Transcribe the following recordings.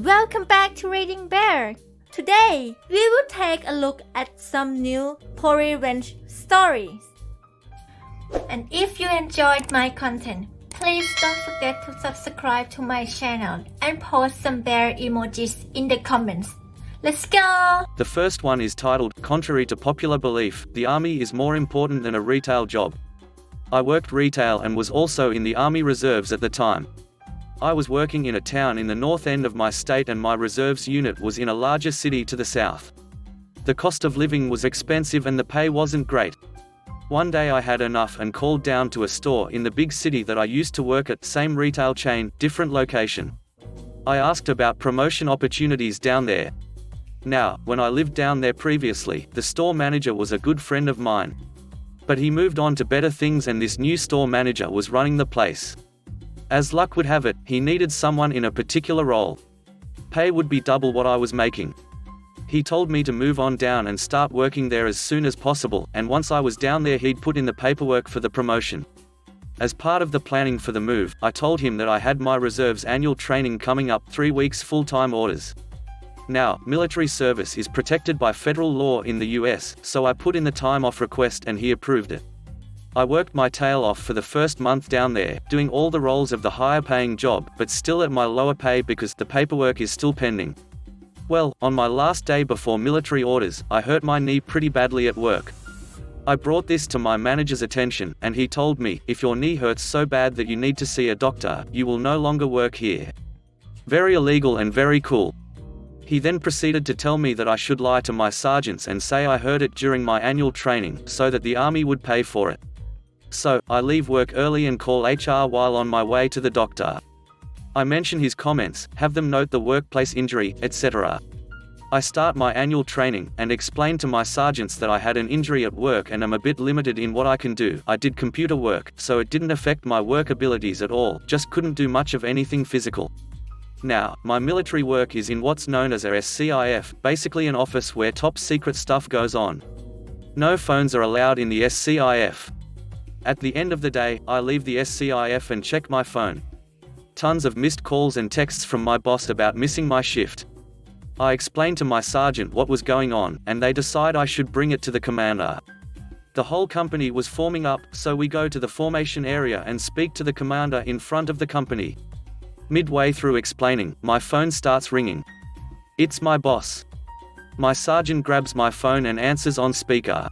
Welcome back to Reading Bear. Today, we will take a look at some new revenge stories. And if you enjoyed my content, please don't forget to subscribe to my channel and post some bear emojis in the comments. Let's go! The first one is titled, Contrary to Popular Belief, the Army is more important than a retail job. I worked retail and was also in the Army Reserves at the time. I was working in a town in the north end of my state and my reserves unit was in a larger city to the south. The cost of living was expensive and the pay wasn't great. One day I had enough and called down to a store in the big city that I used to work at, same retail chain, different location. I asked about promotion opportunities down there. Now, when I lived down there previously, the store manager was a good friend of mine. But he moved on to better things and this new store manager was running the place. As luck would have it, he needed someone in a particular role. Pay would be double what I was making. He told me to move on down and start working there as soon as possible, and once I was down there he'd put in the paperwork for the promotion. As part of the planning for the move, I told him that I had my reserves annual training coming up, 3 weeks full-time orders. Now, military service is protected by federal law in the US, so I put in the time off request and he approved it. I worked my tail off for the first month down there, doing all the roles of the higher paying job, but still at my lower pay because the paperwork is still pending. Well, on my last day before military orders, I hurt my knee pretty badly at work. I brought this to my manager's attention, and he told me, if your knee hurts so bad that you need to see a doctor, you will no longer work here. Very illegal and very cool. He then proceeded to tell me that I should lie to my sergeants and say I heard it during my annual training, so that the army would pay for it. So, I leave work early and call HR while on my way to the doctor. I mention his comments, have them note the workplace injury, etc. I start my annual training, and explain to my sergeants that I had an injury at work and am a bit limited in what I can do. I did computer work, so it didn't affect my work abilities at all, just couldn't do much of anything physical. Now, my military work is in what's known as a SCIF, basically an office where top secret stuff goes on. No phones are allowed in the SCIF. At the end of the day, I leave the SCIF and check my phone. Tons of missed calls and texts from my boss about missing my shift. I explain to my sergeant what was going on, and they decide I should bring it to the commander. The whole company was forming up, so we go to the formation area and speak to the commander in front of the company. Midway through explaining, my phone starts ringing. It's my boss. My sergeant grabs my phone and answers on speaker.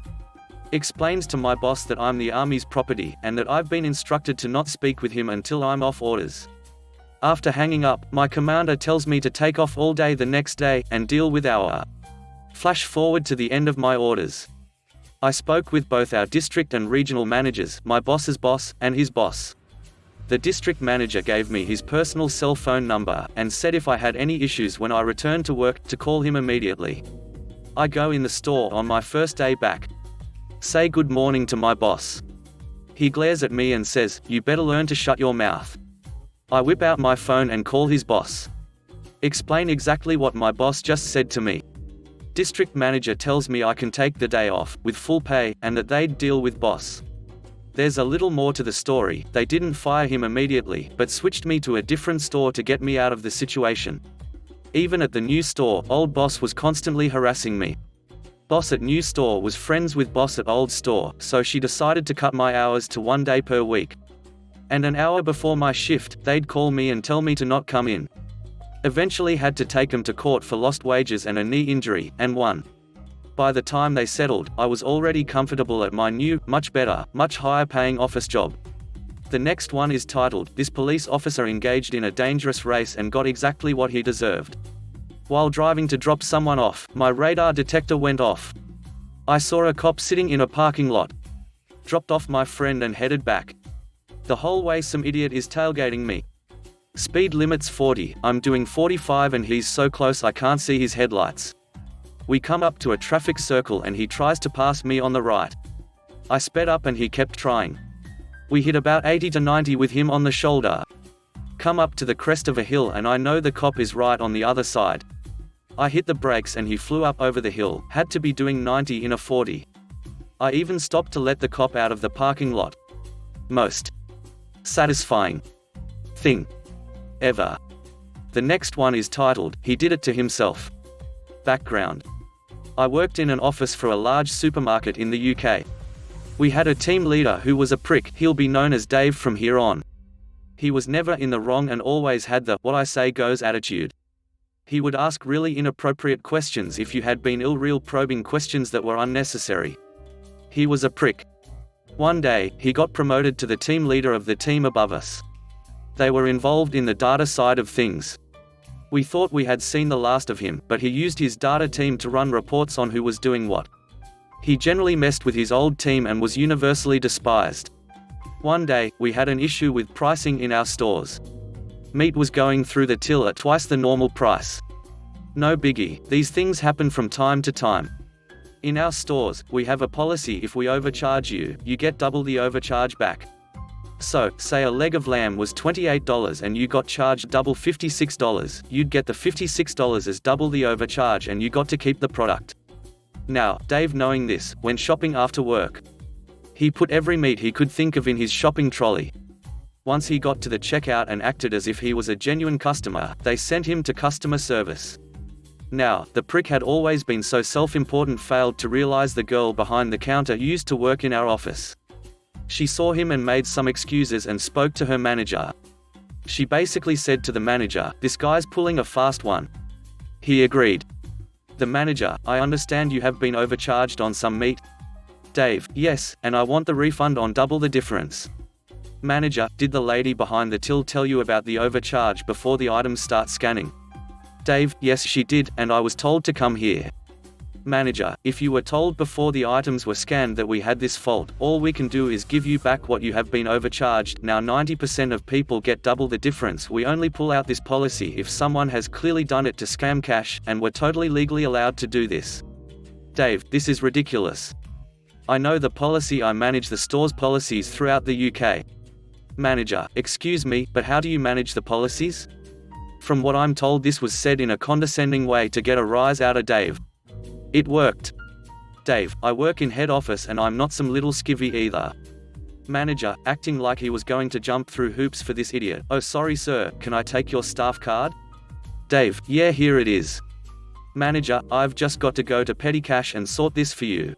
Explains to my boss that I'm the Army's property, and that I've been instructed to not speak with him until I'm off orders. After hanging up, my commander tells me to take off all day the next day, and deal with our. Flash forward to the end of my orders. I spoke with both our district and regional managers, my boss's boss, and his boss. The district manager gave me his personal cell phone number, and said if I had any issues when I returned to work, to call him immediately. I go in the store on my first day back. Say good morning to my boss. He glares at me and says, "You better learn to shut your mouth." I whip out my phone and call his boss. Explain exactly what my boss just said to me. District manager tells me I can take the day off, with full pay, and that they'd deal with boss. There's a little more to the story. They didn't fire him immediately, but switched me to a different store to get me out of the situation. Even at the new store, old boss was constantly harassing me. Boss at new store was friends with boss at old store, so she decided to cut my hours to 1 day per week. And an hour before my shift, they'd call me and tell me to not come in. Eventually had to take them to court for lost wages and a knee injury, and won. By the time they settled, I was already comfortable at my new, much better, much higher paying office job. The next one is titled, This Police Officer Engaged in a Dangerous Race and Got Exactly What He Deserved. While driving to drop someone off, my radar detector went off. I saw a cop sitting in a parking lot. Dropped off my friend and headed back. The whole way some idiot is tailgating me. Speed limit's 40, I'm doing 45 and he's so close I can't see his headlights. We come up to a traffic circle and he tries to pass me on the right. I sped up and he kept trying. We hit about 80 to 90 with him on the shoulder. Come up to the crest of a hill and I know the cop is right on the other side. I hit the brakes and he flew up over the hill, had to be doing 90 in a 40. I even stopped to let the cop out of the parking lot. Most satisfying thing ever. The next one is titled, He Did It to Himself. Background. I worked in an office for a large supermarket in the UK. We had a team leader who was a prick. He'll be known as Dave from here on. He was never in the wrong and always had the "what I say goes" attitude. He would ask really inappropriate questions if you had been real probing questions that were unnecessary. He was a prick. One day, he got promoted to the team leader of the team above us. They were involved in the data side of things. We thought we had seen the last of him, but he used his data team to run reports on who was doing what. He generally messed with his old team and was universally despised. One day, we had an issue with pricing in our stores. Meat was going through the till at twice the normal price. No biggie, these things happen from time to time. In our stores, we have a policy: if we overcharge you, you get double the overcharge back. So, say a leg of lamb was $28 and you got charged double $56, you'd get the $56 as double the overcharge and you got to keep the product. Now, Dave, knowing this, went shopping after work. He put every meat he could think of in his shopping trolley. Once he got to the checkout and acted as if he was a genuine customer, they sent him to customer service. Now, the prick had always been so self-important failed to realize the girl behind the counter used to work in our office. She saw him and made some excuses and spoke to her manager. She basically said to the manager, "This guy's pulling a fast one." He agreed. The manager, "I understand you have been overcharged on some meat." Dave, "Yes, and I want the refund on double the difference." Manager, "Did the lady behind the till tell you about the overcharge before the items start scanning?" Dave, "Yes, she did, and I was told to come here." Manager, "If you were told before the items were scanned that we had this fault, all we can do is give you back what you have been overcharged. Now 90% of people get double the difference. We only pull out this policy if someone has clearly done it to scam cash, and we're totally legally allowed to do this." Dave, "This is ridiculous. I know the policy. I manage the store's policies throughout the UK." Manager, "Excuse me, but how do you manage the policies?" From what I'm told, this was said in a condescending way to get a rise out of Dave. It worked. Dave, "I work in head office and I'm not some little skivvy either." Manager, acting like he was going to jump through hoops for this idiot, "Oh sorry sir, can I take your staff card?" Dave, "Yeah, here it is." Manager, "I've just got to go to petty cash and sort this for you."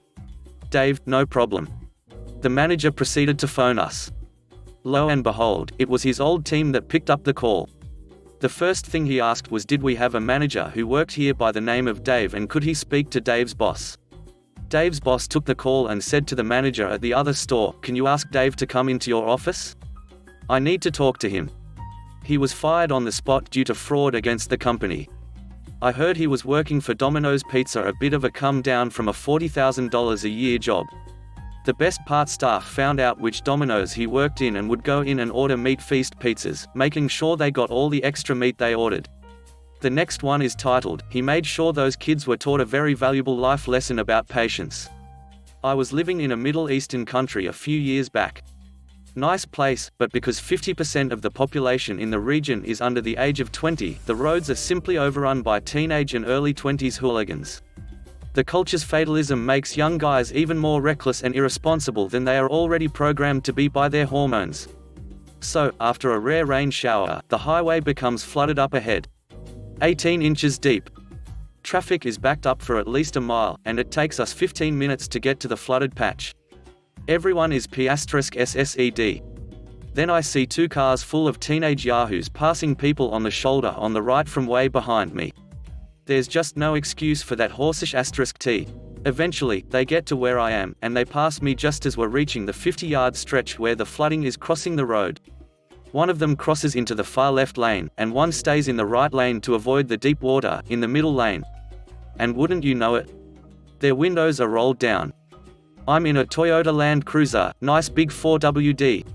Dave, "No problem." The manager proceeded to phone us. Lo and behold, it was his old team that picked up the call. The first thing he asked was, did we have a manager who worked here by the name of Dave, and could he speak to Dave's boss? Dave's boss took the call and said to the manager at the other store, "Can you ask Dave to come into your office? I need to talk to him." He was fired on the spot due to fraud against the company. I heard he was working for Domino's Pizza, a bit of a come down from a $40,000 a year job. The best part, staff found out which Domino's he worked in and would go in and order meat feast pizzas, making sure they got all the extra meat they ordered. The next one is titled, He Made Sure Those Kids Were Taught a Very Valuable Life Lesson About Patience. I was living in a Middle Eastern country a few years back. Nice place, but because 50% of the population in the region is under the age of 20, the roads are simply overrun by teenage and early 20s hooligans. The culture's fatalism makes young guys even more reckless and irresponsible than they are already programmed to be by their hormones. So, after a rare rain shower, the highway becomes flooded up ahead. 18 inches deep. Traffic is backed up for at least a mile, and it takes us 15 minutes to get to the flooded patch. Everyone is *SSED. Then I see two cars full of teenage yahoos passing people on the shoulder on the right from way behind me. There's just no excuse for that horsish *T. Eventually, they get to where I am, and they pass me just as we're reaching the 50-yard stretch where the flooding is crossing the road. One of them crosses into the far left lane, and one stays in the right lane to avoid the deep water in the middle lane. And wouldn't you know it, their windows are rolled down. I'm in a Toyota Land Cruiser, nice big 4WD.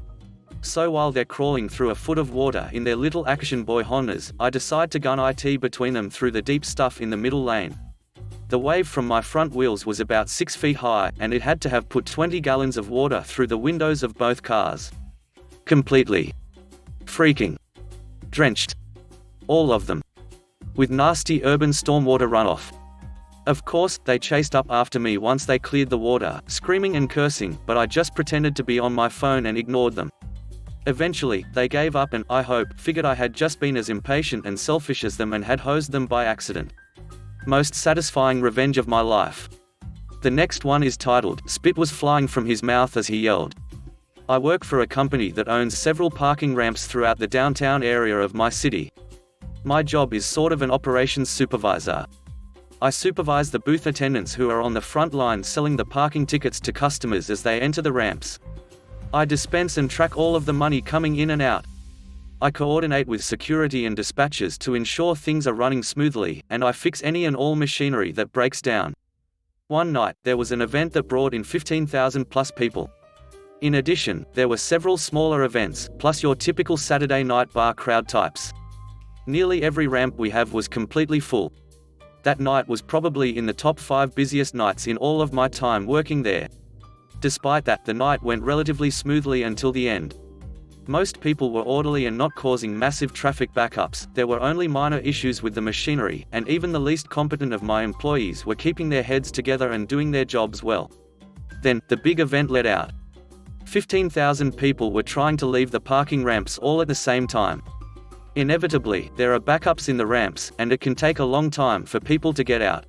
So while they're crawling through a foot of water in their little action boy Hondas, I decide to gun it between them through the deep stuff in the middle lane. The wave from my front wheels was about 6 feet high, and it had to have put 20 gallons of water through the windows of both cars. Completely. Freaking. Drenched. All of them. With nasty urban stormwater runoff. Of course, they chased up after me once they cleared the water, screaming and cursing, but I just pretended to be on my phone and ignored them. Eventually, they gave up and, I hope, figured I had just been as impatient and selfish as them and had hosed them by accident. Most satisfying revenge of my life. The next one is titled, Spit Was Flying from His Mouth as He Yelled. I work for a company that owns several parking ramps throughout the downtown area of my city. My job is sort of an operations supervisor. I supervise the booth attendants who are on the front line selling the parking tickets to customers as they enter the ramps. I dispense and track all of the money coming in and out. I coordinate with security and dispatchers to ensure things are running smoothly, and I fix any and all machinery that breaks down. One night, there was an event that brought in 15,000 plus people. In addition, there were several smaller events, plus your typical Saturday night bar crowd types. Nearly every ramp we have was completely full. That night was probably in the top 5 busiest nights in all of my time working there. Despite that, the night went relatively smoothly until the end. Most people were orderly and not causing massive traffic backups. There were only minor issues with the machinery, and even the least competent of my employees were keeping their heads together and doing their jobs well. Then, the big event let out. 15,000 people were trying to leave the parking ramps all at the same time. Inevitably, there are backups in the ramps, and it can take a long time for people to get out.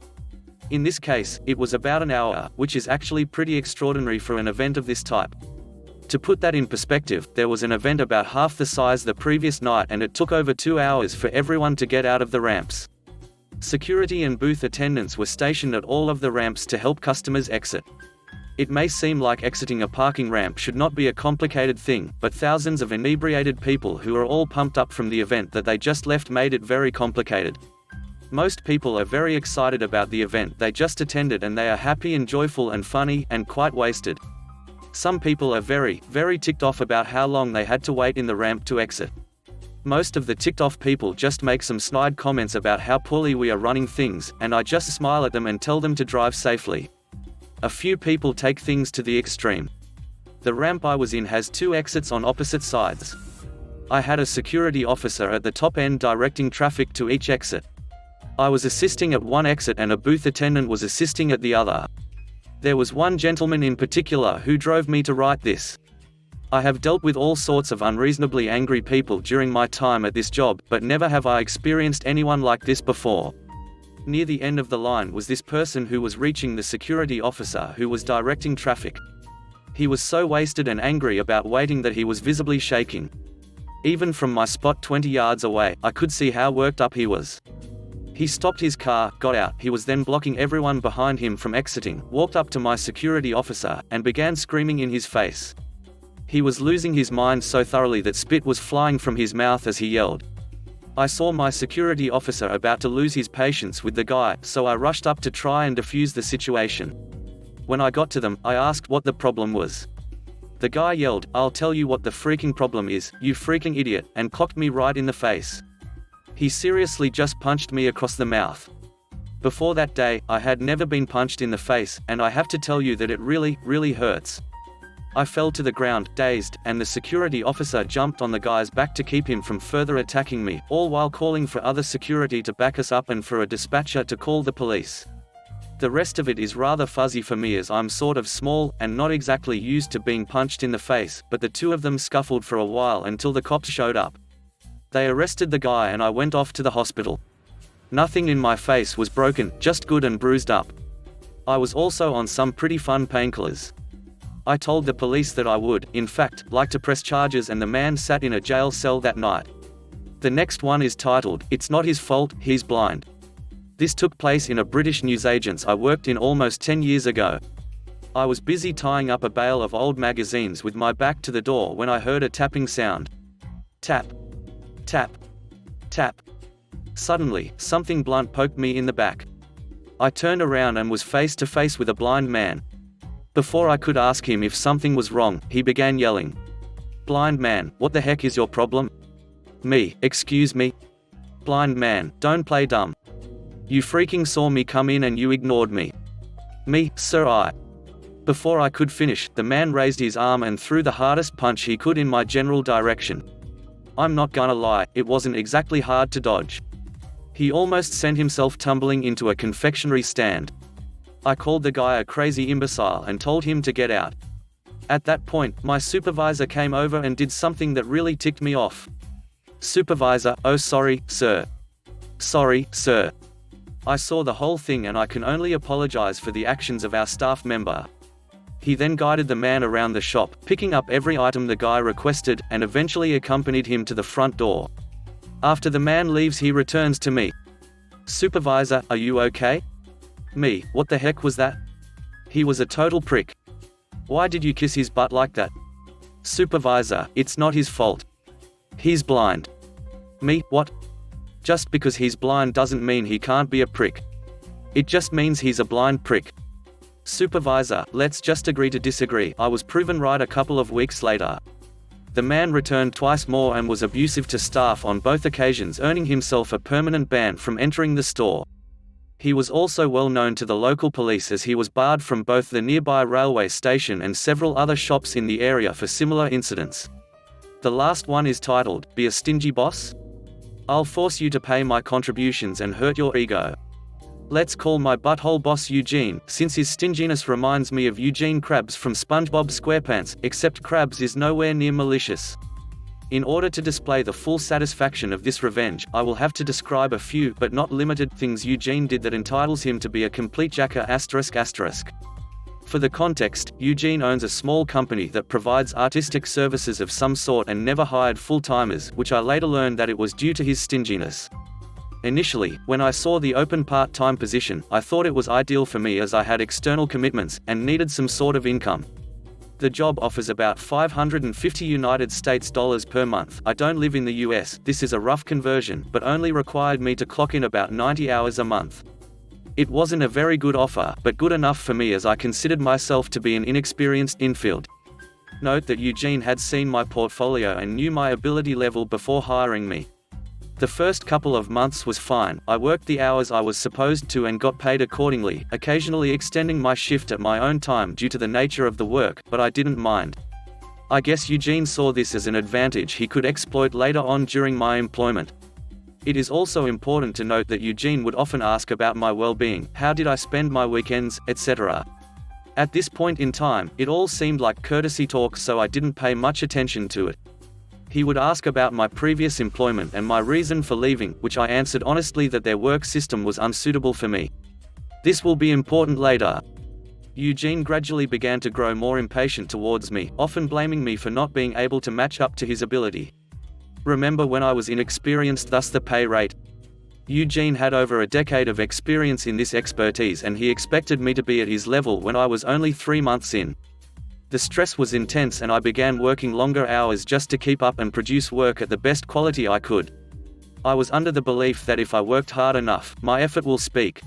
In this case, it was about an hour, which is actually pretty extraordinary for an event of this type. To put that in perspective, there was an event about half the size the previous night and it took over 2 hours for everyone to get out of the ramps. Security and booth attendants were stationed at all of the ramps to help customers exit. It may seem like exiting a parking ramp should not be a complicated thing, but thousands of inebriated people who are all pumped up from the event that they just left made it very complicated. Most people are very excited about the event they just attended and they are happy and joyful and funny, and quite wasted. Some people are very, very ticked off about how long they had to wait in the ramp to exit. Most of the ticked off people just make some snide comments about how poorly we are running things, and I just smile at them and tell them to drive safely. A few people take things to the extreme. The ramp I was in has 2 exits on opposite sides. I had a security officer at the top end directing traffic to each exit. I was assisting at one exit and a booth attendant was assisting at the other. There was one gentleman in particular who drove me to write this. I have dealt with all sorts of unreasonably angry people during my time at this job, but never have I experienced anyone like this before. Near the end of the line was this person who was reaching the security officer who was directing traffic. He was so wasted and angry about waiting that he was visibly shaking. Even from my spot 20 yards away, I could see how worked up he was. He stopped his car, got out, he was then blocking everyone behind him from exiting, walked up to my security officer, and began screaming in his face. He was losing his mind so thoroughly that spit was flying from his mouth as he yelled. I saw my security officer about to lose his patience with the guy, so I rushed up to try and defuse the situation. When I got to them, I asked what the problem was. The guy yelled, "I'll tell you what the freaking problem is, you freaking idiot," and clocked me right in the face. He seriously just punched me across the mouth. Before that day, I had never been punched in the face, and I have to tell you that it really, really hurts. I fell to the ground, dazed, and the security officer jumped on the guy's back to keep him from further attacking me, all while calling for other security to back us up and for a dispatcher to call the police. The rest of it is rather fuzzy for me as I'm sort of small, and not exactly used to being punched in the face, but the two of them scuffled for a while until the cops showed up. They arrested the guy and I went off to the hospital. Nothing in my face was broken, just good and bruised up. I was also on some pretty fun painkillers. I told the police that I would, in fact, like to press charges, and the man sat in a jail cell that night. The next one is titled, "It's Not His Fault, He's Blind." This took place in a British newsagent's I worked in almost 10 years ago. I was busy tying up a bale of old magazines with my back to the door when I heard a tapping sound. Tap. Tap. Tap. Suddenly, something blunt poked me in the back. I turned around and was face to face with a blind man. Before I could ask him if something was wrong, he began yelling. "Blind man, what the heck is your problem?" Me, "Excuse me?" "Blind man, don't play dumb. You freaking saw me come in and you ignored me." Me, "Sir, I..." Before I could finish, the man raised his arm and threw the hardest punch he could in my general direction. I'm not gonna lie, it wasn't exactly hard to dodge. He almost sent himself tumbling into a confectionery stand. I called the guy a crazy imbecile and told him to get out. At that point, my supervisor came over and did something that really ticked me off. Supervisor: "Oh, sorry, sir. Sorry, sir. I saw the whole thing and I can only apologize for the actions of our staff member." He then guided the man around the shop, picking up every item the guy requested, and eventually accompanied him to the front door. After the man leaves, he returns to me. "Supervisor, are you okay?" Me: "What the heck was that?" He was a total prick. "Why did you kiss his butt like that?" Supervisor: "It's not his fault. He's blind." Me: "What? Just because he's blind doesn't mean he can't be a prick. It just means he's a blind prick." Supervisor: "Let's just agree to disagree." I was proven right a couple of weeks later. The man returned twice more and was abusive to staff on both occasions, earning himself a permanent ban from entering the store. He was also well known to the local police as he was barred from both the nearby railway station and several other shops in the area for similar incidents. The last one is titled, "Be a Stingy Boss? I'll force you to pay my contributions and hurt your ego." Let's call my butthole boss Eugene, since his stinginess reminds me of Eugene Krabs from SpongeBob SquarePants, except Krabs is nowhere near malicious. In order to display the full satisfaction of this revenge, I will have to describe a few, but not limited, things Eugene did that entitles him to be a complete jacker ***. For the context, Eugene owns a small company that provides artistic services of some sort and never hired full-timers, which I later learned that it was due to his stinginess. Initially, when I saw the open part-time position, I thought it was ideal for me as I had external commitments, and needed some sort of income. The job offers about $550 per month. I don't live in the US, this is a rough conversion, but only required me to clock in about 90 hours a month. It wasn't a very good offer, but good enough for me as I considered myself to be an inexperienced infield. Note that Eugene had seen my portfolio and knew my ability level before hiring me. The first couple of months was fine. I worked the hours I was supposed to and got paid accordingly, occasionally extending my shift at my own time due to the nature of the work, but I didn't mind. I guess Eugene saw this as an advantage he could exploit later on during my employment. It is also important to note that Eugene would often ask about my well-being, how did I spend my weekends, etc. At this point in time, it all seemed like courtesy talk, so I didn't pay much attention to it. He would ask about my previous employment and my reason for leaving, which I answered honestly that their work system was unsuitable for me. This will be important later. Eugene gradually began to grow more impatient towards me, often blaming me for not being able to match up to his ability. Remember when I was inexperienced, thus the pay rate? Eugene had over a decade of experience in this expertise and he expected me to be at his level when I was only 3 months in. The stress was intense and I began working longer hours just to keep up and produce work at the best quality I could. I was under the belief that if I worked hard enough, my effort will speak.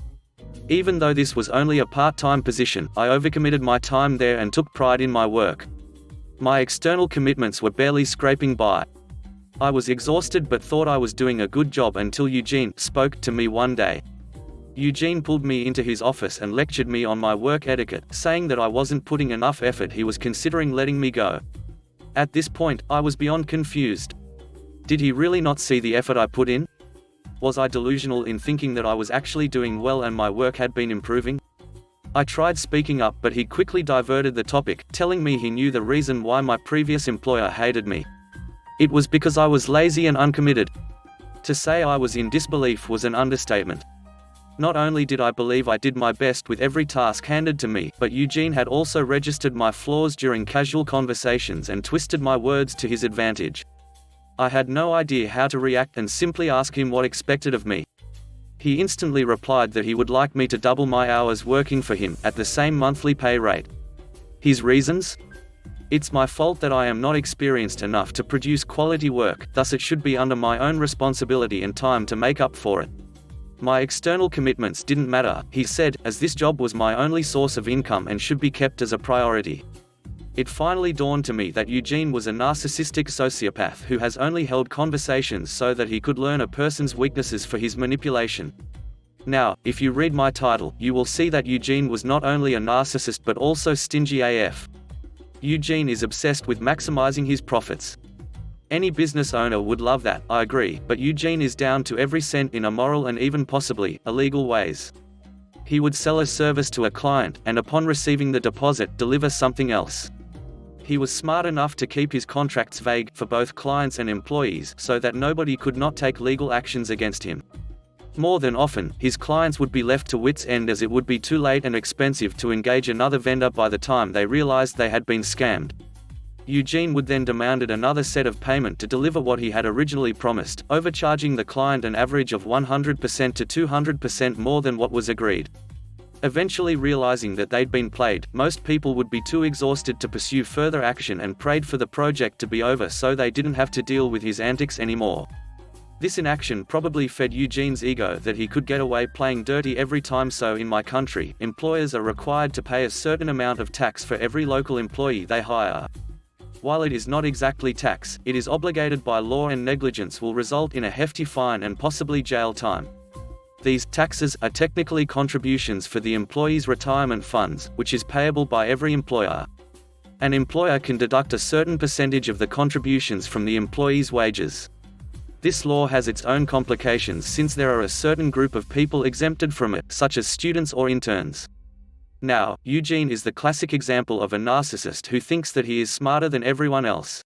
Even though this was only a part-time position, I overcommitted my time there and took pride in my work. My external commitments were barely scraping by. I was exhausted but thought I was doing a good job until Eugene spoke to me one day. Eugene pulled me into his office and lectured me on my work etiquette, saying that I wasn't putting enough effort. He was considering letting me go. At this point, I was beyond confused. Did he really not see the effort I put in? Was I delusional in thinking that I was actually doing well and my work had been improving? I tried speaking up, but he quickly diverted the topic, telling me he knew the reason why my previous employer hated me. It was because I was lazy and uncommitted. To say I was in disbelief was an understatement. Not only did I believe I did my best with every task handed to me, but Eugene had also registered my flaws during casual conversations and twisted my words to his advantage. I had no idea how to react and simply asked him what expected of me. He instantly replied that he would like me to double my hours working for him, at the same monthly pay rate. His reasons? It's my fault that I am not experienced enough to produce quality work, thus it should be under my own responsibility and time to make up for it. My external commitments didn't matter, he said, as this job was my only source of income and should be kept as a priority. It finally dawned to me that Eugene was a narcissistic sociopath who has only held conversations so that he could learn a person's weaknesses for his manipulation. Now, if you read my title, you will see that Eugene was not only a narcissist but also stingy AF. Eugene is obsessed with maximizing his profits. Any business owner would love that, I agree, but Eugene is down to every cent in immoral and even possibly illegal ways. He would sell a service to a client, and upon receiving the deposit, deliver something else. He was smart enough to keep his contracts vague for both clients and employees so that nobody could not take legal actions against him. More than often, his clients would be left to wits' end as it would be too late and expensive to engage another vendor by the time they realized they had been scammed. Eugene would then demand another set of payment to deliver what he had originally promised, overcharging the client an average of 100% to 200% more than what was agreed. Eventually realizing that they'd been played, most people would be too exhausted to pursue further action and prayed for the project to be over so they didn't have to deal with his antics anymore. This inaction probably fed Eugene's ego that he could get away playing dirty every time. So in my country, employers are required to pay a certain amount of tax for every local employee they hire. While it is not exactly tax, it is obligated by law, and negligence will result in a hefty fine and possibly jail time. These taxes are technically contributions for the employee's retirement funds, which is payable by every employer. An employer can deduct a certain percentage of the contributions from the employee's wages. This law has its own complications since there are a certain group of people exempted from it, such as students or interns. Now, Eugene is the classic example of a narcissist who thinks that he is smarter than everyone else.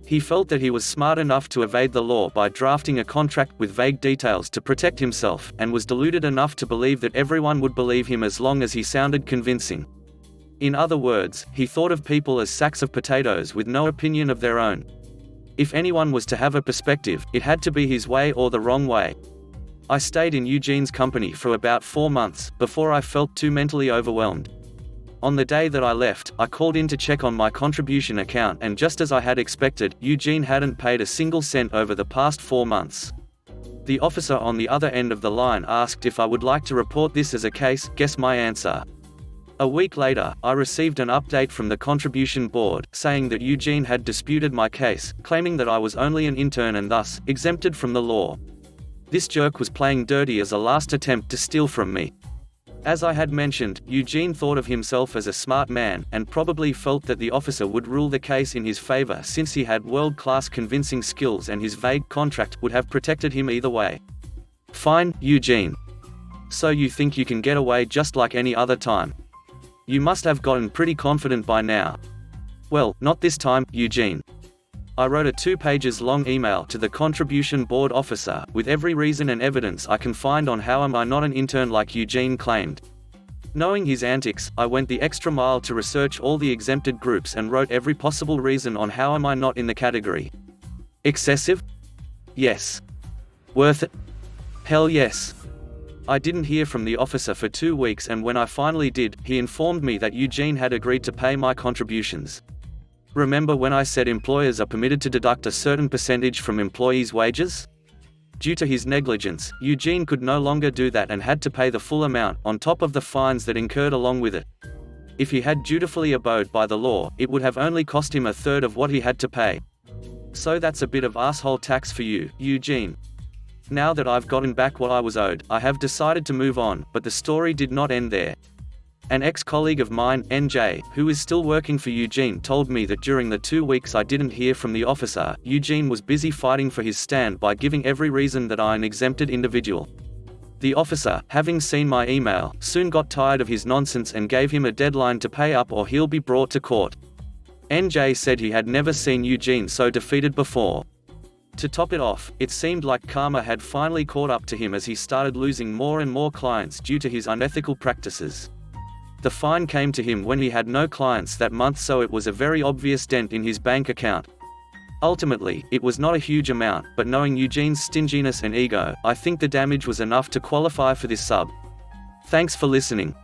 He felt that he was smart enough to evade the law by drafting a contract with vague details to protect himself, and was deluded enough to believe that everyone would believe him as long as he sounded convincing. In other words, he thought of people as sacks of potatoes with no opinion of their own. If anyone was to have a perspective, it had to be his way or the wrong way. I stayed in Eugene's company for about 4 months, before I felt too mentally overwhelmed. On the day that I left, I called in to check on my contribution account, and just as I had expected, Eugene hadn't paid a single cent over the past 4 months. The officer on the other end of the line asked if I would like to report this as a case. Guess my answer. A week later, I received an update from the contribution board, saying that Eugene had disputed my case, claiming that I was only an intern and thus, exempted from the law. This jerk was playing dirty as a last attempt to steal from me. As I had mentioned, Eugene thought of himself as a smart man, and probably felt that the officer would rule the case in his favor since he had world-class convincing skills and his vague contract would have protected him either way. Fine, Eugene. So you think you can get away just like any other time? You must have gotten pretty confident by now. Well, not this time, Eugene. I wrote a 2 pages long email to the contribution board officer, with every reason and evidence I can find on how am I not an intern like Eugene claimed. Knowing his antics, I went the extra mile to research all the exempted groups and wrote every possible reason on how am I not in the category. Excessive? Yes. Worth it? Hell yes. I didn't hear from the officer for 2 weeks, and when I finally did, he informed me that Eugene had agreed to pay my contributions. Remember when I said employers are permitted to deduct a certain percentage from employees' wages? Due to his negligence, Eugene could no longer do that and had to pay the full amount, on top of the fines that incurred along with it. If he had dutifully abode by the law, it would have only cost him 1/3 of what he had to pay. So that's a bit of asshole tax for you, Eugene. Now that I've gotten back what I was owed, I have decided to move on, but the story did not end there. An ex-colleague of mine, NJ, who is still working for Eugene, told me that during the 2 weeks I didn't hear from the officer, Eugene was busy fighting for his stand by giving every reason that I'm an exempted individual. The officer, having seen my email, soon got tired of his nonsense and gave him a deadline to pay up or he'll be brought to court. NJ said he had never seen Eugene so defeated before. To top it off, it seemed like karma had finally caught up to him as he started losing more and more clients due to his unethical practices. The fine came to him when he had no clients that month, so it was a very obvious dent in his bank account. Ultimately, it was not a huge amount, but knowing Eugene's stinginess and ego, I think the damage was enough to qualify for this sub. Thanks for listening.